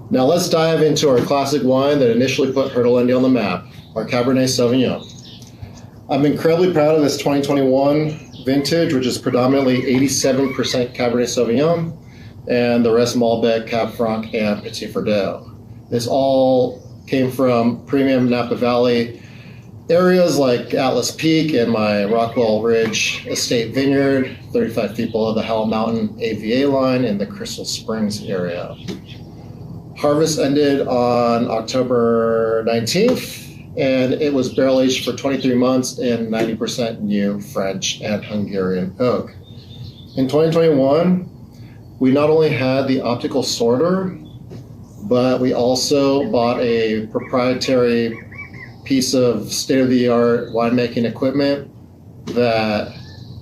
Now let's dive into our classic wine that initially put Hertelendy on the map, our Cabernet Sauvignon. I'm incredibly proud of this 2021 vintage, which is predominantly 87% Cabernet Sauvignon, and the rest Malbec, Cab Franc, and Petit Verdot. This all came from premium Napa Valley areas like Atlas Peak and my Rockwell Ridge estate vineyard, 35 feet below the Howell Mountain AVA line in the Crystal Springs area. Harvest ended on October 19th, and it was barrel aged for 23 months in 90% new French and Hungarian oak. In 2021, we not only had the optical sorter, but we also bought a proprietary piece of state-of-the-art winemaking equipment that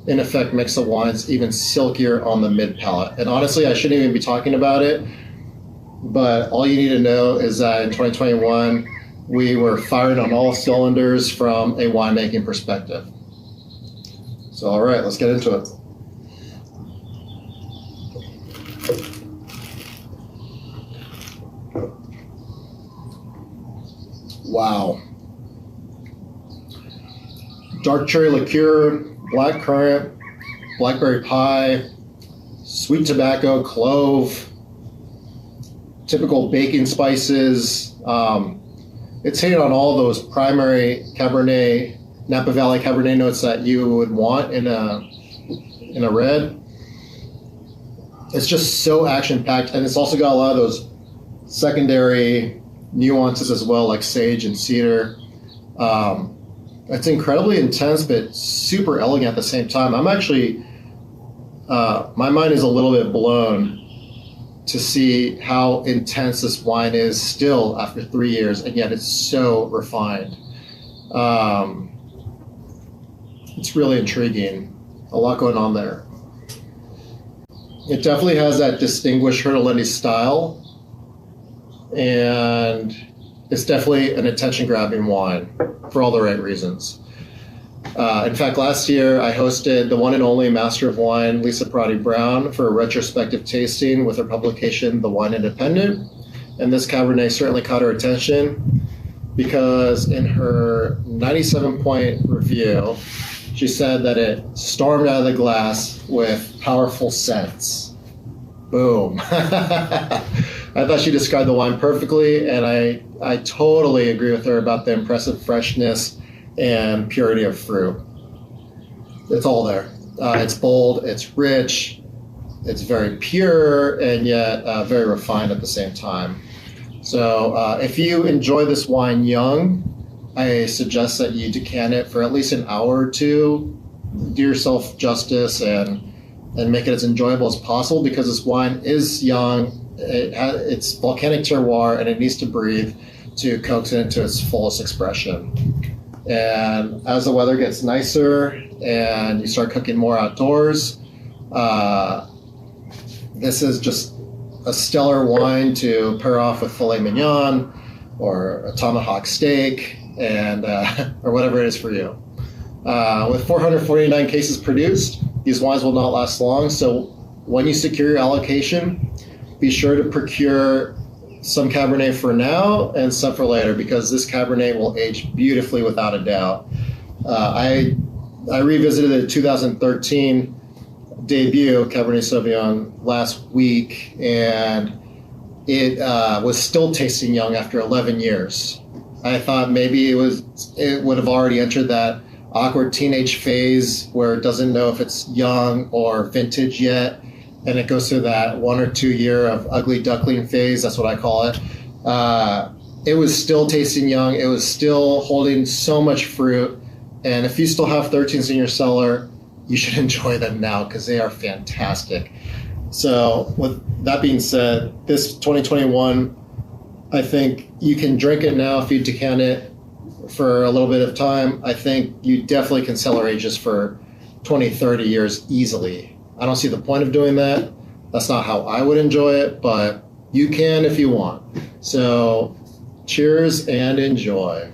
in effect makes the wines even silkier on the mid-palate. And honestly, I shouldn't even be talking about it, but all you need to know is that in 2021, we were firing on all cylinders from a winemaking perspective. So, all right, let's get into it. Wow. Dark cherry liqueur, black currant, blackberry pie, sweet tobacco, clove, typical baking spices. It's hitting on all those primary Cabernet, Napa Valley Cabernet notes that you would want in a red. It's just so action-packed, and it's also got a lot of those secondary nuances as well, like sage and cedar. It's incredibly intense, but super elegant at the same time. I'm actually, my mind is a little bit blown to see how intense this wine is still after 3 years, and yet it's so refined. It's really intriguing. A lot going on there. It definitely has that distinguished Hertelendy style, and it's definitely an attention-grabbing wine for all the right reasons. In fact, last year I hosted the one and only Master of Wine, Lisa Perotti-Brown, for a retrospective tasting with her publication, The Wine Independent. And this Cabernet certainly caught her attention because in her 97-point review, she said that it stormed out of the glass with powerful scents. Boom. I thought she described the wine perfectly, and I totally agree with her about the impressive freshness and purity of fruit. It's all there. It's bold, it's rich, it's very pure, and yet very refined at the same time. So if you enjoy this wine young, I suggest that you decant it for at least an hour or two. Do yourself justice and make it as enjoyable as possible, because this wine is young. It's volcanic terroir, and it needs to breathe to coax it into its fullest expression. And as the weather gets nicer and you start cooking more outdoors, this is just a stellar wine to pair off with filet mignon or a tomahawk steak, and or whatever it is for you. With 449 cases produced, these wines will not last long, so when you secure your allocation, be sure to procure some Cabernet for now and some for later, because this Cabernet will age beautifully without a doubt. I revisited the 2013 debut Cabernet Sauvignon last week, and it was still tasting young after 11 years. I thought maybe it would have already entered that awkward teenage phase where it doesn't know if it's young or vintage yet, and it goes through that 1 or 2 year of ugly duckling phase. That's what I call it. It was still tasting young. It was still holding so much fruit. And if you still have 13s in your cellar, you should enjoy them now, because they are fantastic. So with that being said, this 2021, I think you can drink it now if you decant it for a little bit of time. I think you definitely can cellar age this for 20, 30 years easily. I don't see the point of doing that. That's not how I would enjoy it, but you can if you want. So cheers and enjoy.